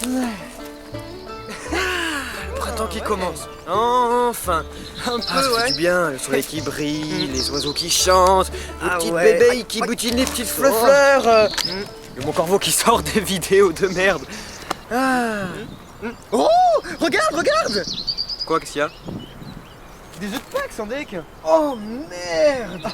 Le printemps qui commence. Enfin. Un peu, Ça fait ouais. du bien, le soleil qui brille, les oiseaux qui chantent, les Ah petites ouais. bébés qui butinent les petites fleurs. Et mon corbeau qui sort des vidéos de merde. Ah. Oh, regarde, regarde. Quoi, qu'est-ce qu'il y a? Des œufs de Pâques, sans deck. Oh merde!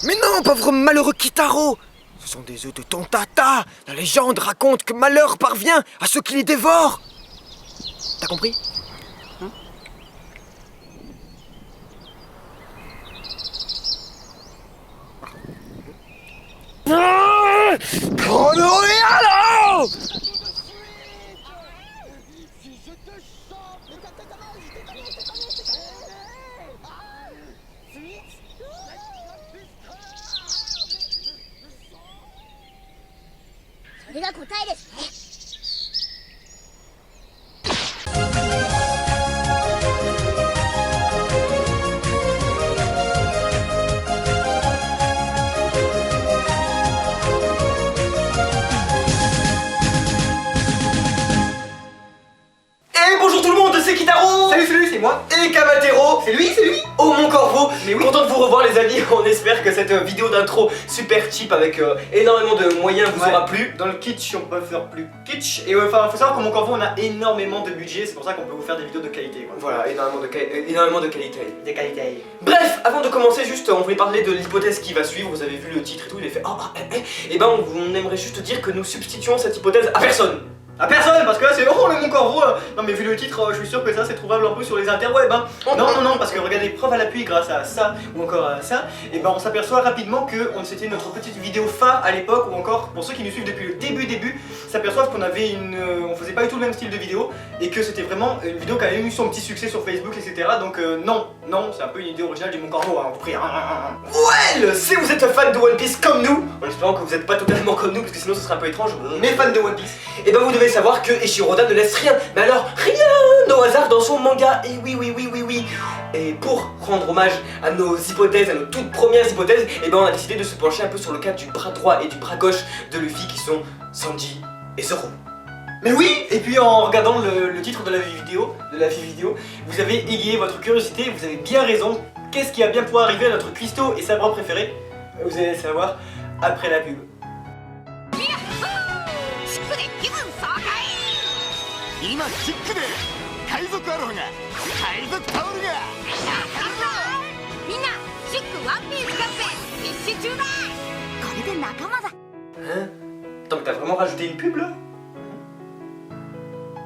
Mais non, pauvre malheureux Kitaro! Ce sont des œufs de ton tata! La légende raconte que malheur parvient à ceux qui les dévorent! T'as compris? Konoyaro! Et bonjour tout le monde, c'est Kitaro! Salut, c'est moi. Et Kamatero! C'est lui. Oh mon corbeau! Mais oui. Content de vous revoir les amis, on espère que cette vidéo d'intro super cheap avec énormément de moyens vous aura plu. Dans le kitsch, on peut faire plus kitsch. Et enfin, faut savoir que mon corbeau, on a énormément de budget. C'est pour ça qu'on peut vous faire des vidéos de qualité, quoi. Voilà, énormément de qualité. Des qualités. Bref, avant de commencer, juste on voulait parler de l'hypothèse qui va suivre, vous avez vu le titre et tout, il est fait et ben on aimerait juste dire que nous substituons cette hypothèse à personne. À personne, parce que là c'est oh le mon corbeau. Non mais vu le titre, je suis sûr que ça c'est trouvable un peu sur les interwebs, hein. Non, parce que regardez, preuve à l'appui grâce à ça ou encore à ça, et ben on s'aperçoit rapidement que c'était notre petite vidéo phare à l'époque, ou encore pour ceux qui nous suivent depuis le début, s'aperçoivent qu'on avait on faisait pas du tout le même style de vidéo, et que c'était vraiment une vidéo qui avait eu son petit succès sur Facebook, etc. Donc non, c'est un peu une idée originale du mon corbeau, hein, on vous prie. Well, si vous êtes fan de One Piece comme nous, en espérant que vous n'êtes pas totalement comme nous, parce que sinon ce serait un peu étrange, mais fan de One Piece, et ben vous devez savoir que Eiichiro Oda ne laisse rien, mais alors rien au hasard dans son manga. Et oui. Et pour rendre hommage à nos hypothèses, à nos toutes premières hypothèses, et ben on a décidé de se pencher un peu sur le cas du bras droit et du bras gauche de Luffy qui sont Sanji et Zoro. Mais oui. Et puis en regardant le titre de la vidéo, vous avez égayé votre curiosité, vous avez bien raison. Qu'est-ce qui va bien pouvoir arriver à notre cuistot et sabre préféré? Vous allez le savoir après la pub. 今キックで海賊アロハが海賊タオルがみんなシックワンピースキャンペーン実施中だこれで仲間だ Hein? Attends, mais t'as vraiment rajouté une pub là?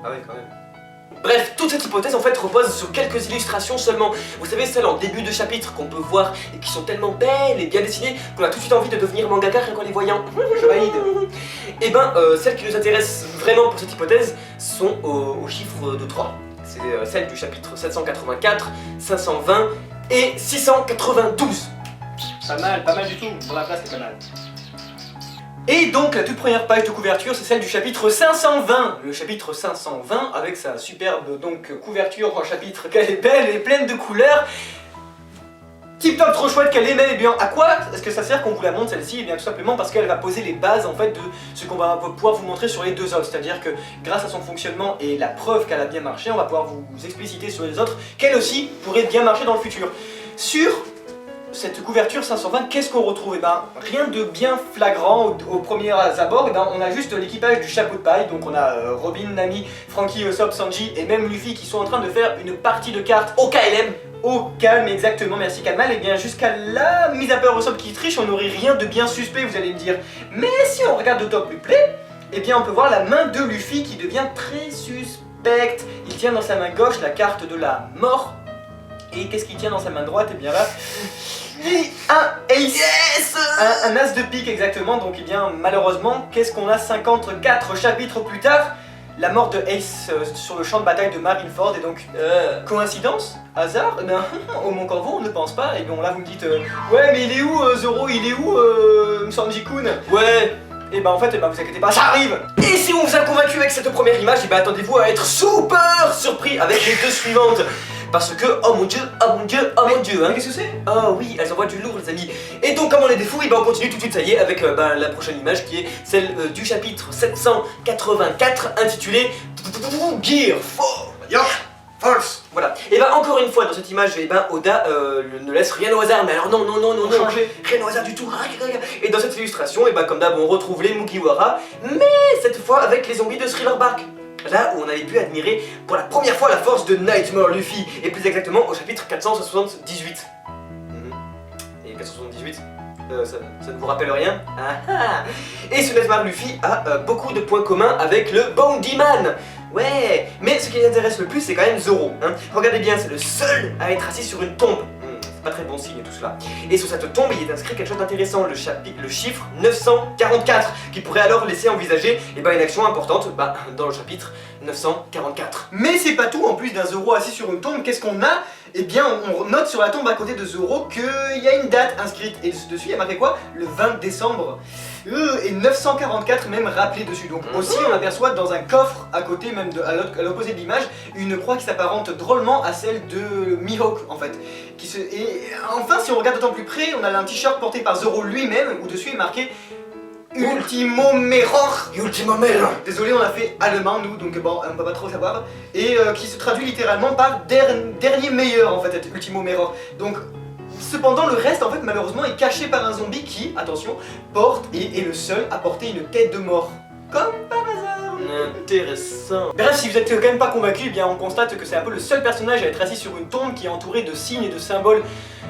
Ah ouais, quand même. Bref, toute cette hypothèse en fait repose sur quelques illustrations seulement. Vous savez, celles en début de chapitre qu'on peut voir et qui sont tellement belles et bien dessinées qu'on a tout de suite envie de devenir mangaka rien qu'en les voyant. Je valide. Et ben, celles qui nous intéressent vraiment pour cette hypothèse sont au chiffre de 3. C'est celle du chapitre 784, 520 et 692. Pas mal du tout. Pour la place, c'est pas mal. Et donc la toute première page de couverture, c'est celle du chapitre 520. Le chapitre 520 avec sa superbe couverture en chapitre qu'elle est belle et pleine de couleurs. Tip top, trop chouette qu'elle est, mais bien à quoi est-ce que ça sert qu'on vous la montre celle-ci? Et bien tout simplement parce qu'elle va poser les bases en fait de ce qu'on va pouvoir vous montrer sur les deux autres. C'est-à-dire que grâce à son fonctionnement et la preuve qu'elle a bien marché, on va pouvoir vous expliciter sur les autres qu'elle aussi pourrait bien marcher dans le futur. Sur cette couverture 520, qu'est-ce qu'on retrouve? Et ben rien de bien flagrant au premier abord. Et ben on a juste l'équipage du chapeau de paille. Donc on a Robin, Nami, Franky, Usopp, Sanji et même Luffy qui sont en train de faire une partie de cartes au KLM. Au calme, exactement, merci Kalmal. Et bien jusqu'à là, mis à part Usopp qui triche, on n'aurait rien de bien suspect, vous allez me dire. Mais si on regarde de top plus près, et bien on peut voir la main de Luffy qui devient très suspecte. Il tient dans sa main gauche la carte de la mort. Et qu'est-ce qu'il tient dans sa main droite? Et bien là, un ace, yes, un as de pique exactement. Donc et bien malheureusement, qu'est-ce qu'on a 54 chapitres plus tard? La mort de Ace sur le champ de bataille de Marineford. Et donc coïncidence? Hasard? Eh bien au Mont Corvo on ne pense pas. Et bien là vous me dites ouais mais il est où Zoro? Il est où Sanji-kun? Ouais. Et bah en fait, vous inquiétez pas, ça arrive. Et si on vous a convaincu avec cette première image, et bah attendez-vous à être super surpris avec les deux suivantes. parce que, oh mon dieu, oh mon dieu, oh mon dieu, hein. Qu'est-ce que c'est? Oh oui, elles envoient du lourd les amis. Et donc comme on est des fous, et ben on continue tout de suite, ça y est, avec la prochaine image qui est celle du chapitre 784 intitulé Gear Force. Voilà. Et ben encore une fois dans cette image, et ben Oda ne laisse rien au hasard, mais alors non, rien au hasard du tout. Et dans cette illustration, et ben comme d'hab on retrouve les Mugiwara, mais cette fois avec les zombies de Thriller Bark. Là où on avait pu admirer pour la première fois la force de Nightmare Luffy, et plus exactement au chapitre 478. Et 478, ça ne vous rappelle rien? Et ce Nightmare Luffy a beaucoup de points communs avec le Bounty Man. Ouais, mais ce qui les intéresse le plus c'est quand même Zoro, hein. Regardez bien, c'est le seul à être assis sur une tombe. C'est pas très bon signe tout cela. Et sur cette tombe il est inscrit quelque chose d'intéressant, le chiffre 944, qui pourrait alors laisser envisager une action importante dans le chapitre 944. Mais c'est pas tout, en plus d'un Zoro assis sur une tombe, qu'est-ce qu'on a? Eh bien on note sur la tombe à côté de Zoro qu'il y a une date inscrite, et dessus il y a marqué quoi? Le 20 décembre. Et 944 même rappelé dessus. Donc aussi on aperçoit dans un coffre à côté, même à l'opposé de l'image, une croix qui s'apparente drôlement à celle de Mihawk en fait. Et enfin si on regarde d'autant plus près, on a un t-shirt porté par Zoro lui-même où dessus est marqué Ultimo Meror. Désolé, on a fait allemand nous, donc bon, on peut pas trop savoir. Et qui se traduit littéralement par dernier meilleur en fait, Ultimo Meror. Donc cependant le reste en fait malheureusement est caché par un zombie qui, attention, porte et est le seul à porter une tête de mort. Comme par hasard. Intéressant. Bref, si vous êtes quand même pas convaincu, eh bien on constate que c'est un peu le seul personnage à être assis sur une tombe qui est entouré de signes et de symboles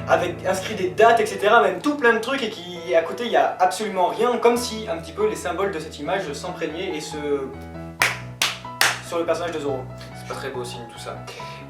avec inscrit des dates, etc. Même tout plein de trucs, et qui à côté il y a absolument rien, comme si un petit peu les symboles de cette image s'imprégnaient et sur le personnage de Zoro. C'est pas très beau signe tout ça.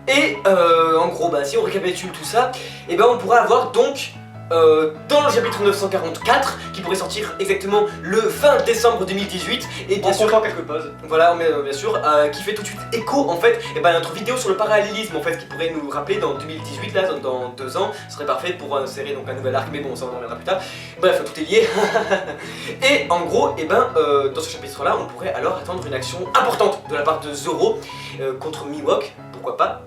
Et en gros, si on récapitule tout ça, et on pourra avoir donc dans le chapitre 944, qui pourrait sortir exactement le 20 décembre 2018, et bien sûr quelques pauses. Voilà, mais bien sûr, qui fait tout de suite écho en fait, notre vidéo sur le parallélisme en fait, qui pourrait nous rappeler dans 2018 là, dans 2 ans, ce serait parfait pour insérer donc un nouvel arc, mais bon, ça on en reviendra plus tard. Bref, tout est lié. Et en gros, dans ce chapitre là, on pourrait alors attendre une action importante de la part de Zoro contre Mihawk, pourquoi pas,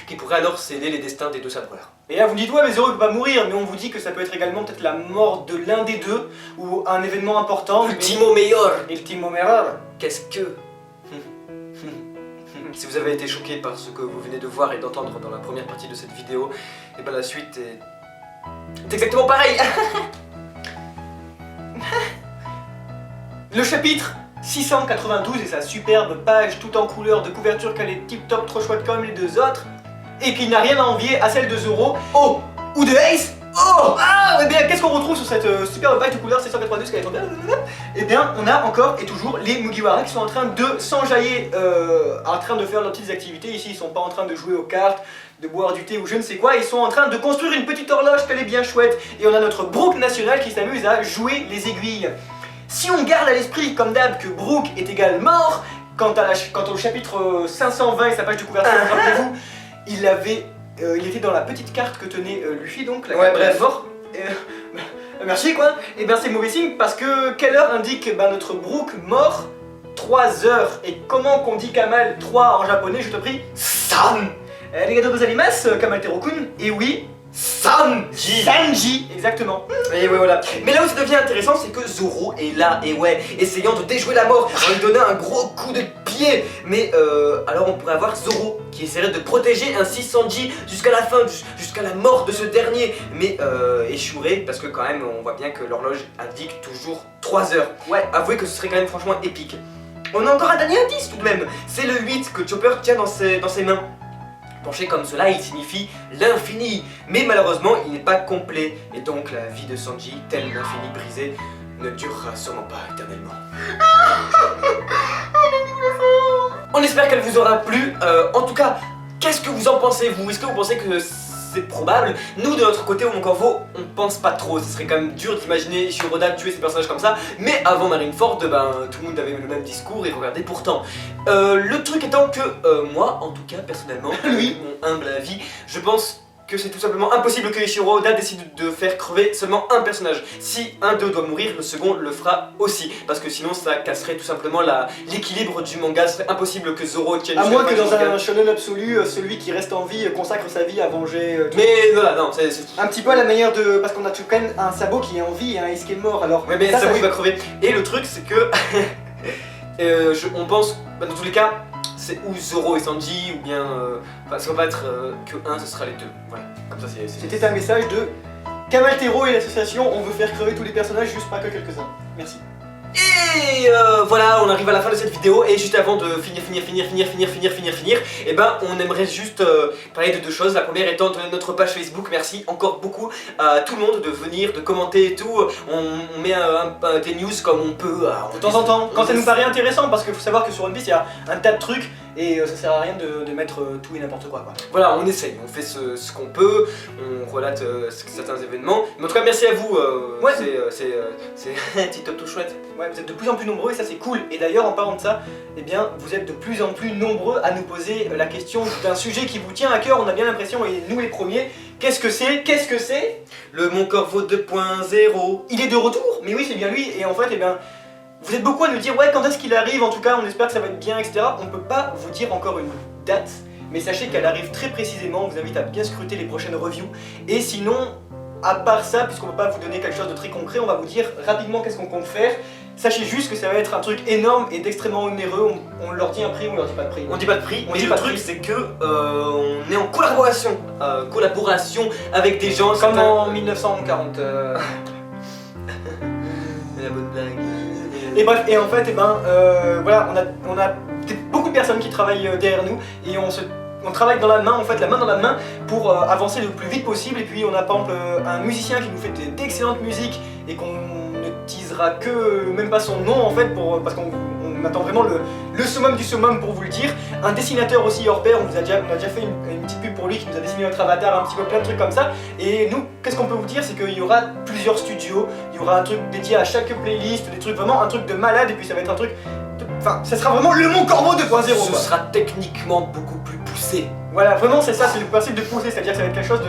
qui pourrait alors sceller les destins des deux sabreurs. Et là vous me dites ouais mais Zoro il peut pas mourir, mais on vous dit que ça peut être également peut-être la mort de l'un des deux, ou un événement important. Ultimo Meilleur. Ultimo Meilleur. Qu'est-ce que... Si vous avez été choqué par ce que vous venez de voir et d'entendre dans la première partie de cette vidéo, et la suite est exactement pareil. Le chapitre 692 et sa superbe page tout en couleur de couverture qu'elle est tip top trop chouette comme les deux autres, et qui n'a rien à envier à celle de Zoro, ou de Ace. Et bien qu'est-ce qu'on retrouve sur cette superbe page de couleur 692 qu'elle est tombée? Et bien on a encore et toujours les Mugiwara qui sont en train de s'enjailler, en train de faire leurs petites activités. Ici ils sont pas en train de jouer aux cartes, de boire du thé ou je ne sais quoi, ils sont en train de construire une petite horloge qu'elle est bien chouette. Et on a notre Brook national qui s'amuse à jouer les aiguilles. Si on garde à l'esprit, comme d'hab, que Brook est égal mort, quant au chapitre 520 et sa page de couverture, rappelez-vous, il était dans la petite carte que tenait Luffy, donc la carte de la mort. Merci quoi. Et bien c'est mauvais signe parce que quelle heure indique notre Brook mort? 3 heures. Et comment qu'on dit Kamal 3 en japonais, je te prie? San. Arigatou gozaimasu, Kamal Terokun. Et oui, Sanji, exactement. Et ouais, voilà. Mais là où ça devient intéressant, c'est que Zoro est là, et ouais, essayant de déjouer la mort, en lui donnant un gros coup de pied. Mais alors on pourrait avoir Zoro qui essaierait de protéger ainsi Sanji jusqu'à la fin, jusqu'à la mort de ce dernier, mais échouerait, parce que quand même on voit bien que l'horloge indique toujours 3 heures. Ouais, avouez que ce serait quand même franchement épique. On a encore un dernier indice tout de même, c'est le 8 que Chopper tient dans ses mains. Penché comme cela, il signifie l'infini, mais malheureusement il n'est pas complet, et donc la vie de Sanji, telle l'infini brisé, ne durera sûrement pas éternellement. On espère qu'elle vous aura plu. En tout cas, qu'est-ce que vous en pensez vous? Est-ce que vous pensez que c'est probable? Nous de notre côté au Moncorvo, on pense pas trop. Ce serait quand même dur d'imaginer Shiroda tuer ces personnages comme ça, mais avant Marineford, tout le monde avait le même discours et regardez pourtant. Le truc étant que moi, en tout cas personnellement, mon humble avis, je pense que c'est tout simplement impossible que Eiichiro Oda décide de faire crever seulement un personnage. Si un d'eux doit mourir, le second le fera aussi, parce que sinon ça casserait tout simplement l'équilibre du manga. Ce serait impossible que Zoro tienne. À moins que dans un shonen absolu, celui qui reste en vie consacre sa vie à venger. Mais voilà, non, c'est un petit peu à la manière de, parce qu'on a quand même un Sabo qui est en vie et un Ace qui est mort. Alors. Ouais, mais Sabo il va crever. Et le truc c'est que on pense, dans tous les cas, c'est ou Zoro et Sanji ou bien, enfin ça va pas être que un, ce sera les deux. Voilà, comme ça c'est. C'était un message de Kamaltero et l'association, on veut faire crever tous les personnages, juste pas que quelques-uns. Merci. Et voilà, on arrive à la fin de cette vidéo et juste avant de finir, et ben on aimerait juste parler de deux choses. La première étant de notre page Facebook. Merci encore beaucoup à tout le monde de venir, de commenter et tout. On met des news comme on peut. De temps en temps, quand ça nous paraît intéressant, parce qu'il faut savoir que sur One Piece il y a un tas de trucs et ça sert à rien de mettre tout et n'importe quoi. Voilà, on essaye, on fait ce qu'on peut, on relate certains événements. Mais en tout cas, merci à vous. Ouais. C'est un petit top tout chouette. Ouais, vous êtes de plus en plus nombreux et ça c'est cool. Et d'ailleurs en parlant de ça, eh bien vous êtes de plus en plus nombreux à nous poser la question d'un sujet qui vous tient à cœur. On a bien l'impression, et nous les premiers, qu'est-ce que c'est Le Mon Corvo 2.0. Il est de retour. Mais oui, c'est bien lui. Et en fait, eh bien, vous êtes beaucoup à nous dire ouais, quand est-ce qu'il arrive, en tout cas on espère que ça va être bien, etc. On peut pas vous dire encore une date, mais sachez qu'elle arrive très précisément. On vous invite à bien scruter les prochaines reviews. Et sinon, à part ça, puisqu'on ne peut pas vous donner quelque chose de très concret, on va vous dire rapidement qu'est-ce qu'on compte faire. Sachez juste que ça va être un truc énorme et d'extrêmement onéreux. On leur dit un prix ou on leur dit pas de prix. On dit pas de prix, mais le truc c'est que on est en collaboration avec des gens comme en 1940. La bonne blague. Et bref, et en fait, eh ben, voilà, on a beaucoup de personnes qui travaillent derrière nous et on travaille dans la main, en fait, la main dans la main pour avancer le plus vite possible. Et puis on a par exemple un musicien qui nous fait d'excellentes musiques et qu'on ne teasera que même pas son nom en fait, parce qu'on attend vraiment le summum du summum pour vous le dire. Un dessinateur aussi hors pair, on a déjà fait une petite pub pour lui qui nous a dessiné notre avatar, un petit peu plein de trucs comme ça. Et nous, qu'est-ce qu'on peut vous dire, c'est qu'il y aura plusieurs studios, il y aura un truc dédié à chaque playlist, des trucs vraiment un truc de malade, et puis ça va être un truc... Enfin, ça sera vraiment le Mon Corvo 2.0. Ce sera techniquement beaucoup plus poussé. Voilà, vraiment c'est ça, c'est le principe de pousser, c'est-à-dire que ça va être quelque chose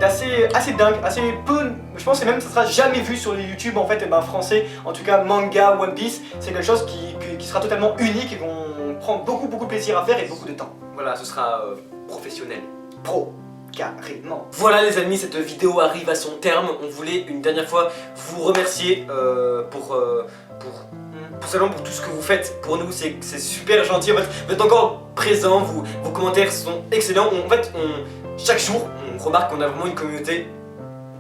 assez dingue, assez peu, je pense que même ça sera jamais vu sur les YouTube en fait, et ben français, en tout cas manga, One Piece, c'est quelque chose qui sera totalement unique et qu'on prend beaucoup de plaisir à faire et beaucoup de temps. Voilà, ce sera professionnel. Pro, carrément. Voilà les amis, cette vidéo arrive à son terme. On voulait une dernière fois vous remercier pour tout ce que vous faites pour nous, c'est super gentil. En fait, vous êtes encore présents, vos commentaires sont excellents. Chaque jour, on remarque qu'on a vraiment une communauté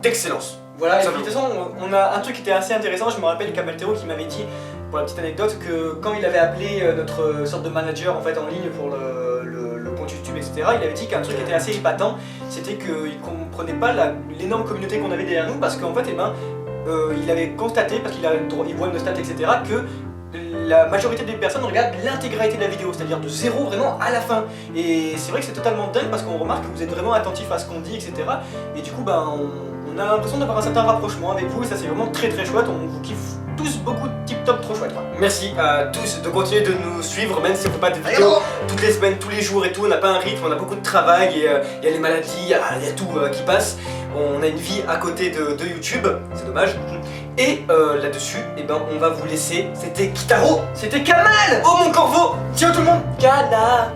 d'excellence. Voilà, et puis de toute façon, on a un truc qui était assez intéressant. Je me rappelle Kamaltero qui m'avait dit, pour la petite anecdote, que quand il avait appelé notre sorte de manager en fait en ligne pour le compte YouTube, etc., il avait dit qu'un truc qui était assez épatant, c'était qu'il comprenait pas l'énorme communauté qu'on avait derrière nous, parce qu'en fait, eh ben, il avait constaté, parce qu'il voit nos stats, etc., que la majorité des personnes regardent l'intégralité de la vidéo, c'est-à-dire de zéro vraiment à la fin. Et c'est vrai que c'est totalement dingue parce qu'on remarque que vous êtes vraiment attentifs à ce qu'on dit, etc. Et du coup, ben, on a l'impression d'avoir un certain rapprochement avec vous et ça c'est vraiment très chouette. On vous kiffe tous beaucoup, tip top, trop chouette. Merci à tous de continuer de nous suivre, même si on ne fait pas de vidéos toutes les semaines, tous les jours et tout. On n'a pas un rythme, on a beaucoup de travail et il y a les maladies, il y a tout qui passe. On a une vie à côté de YouTube, c'est dommage. Et là-dessus, eh ben, on va vous laisser. C'était Kitaro, c'était Kamal. Oh mon corvo. Ciao tout le monde. Kana.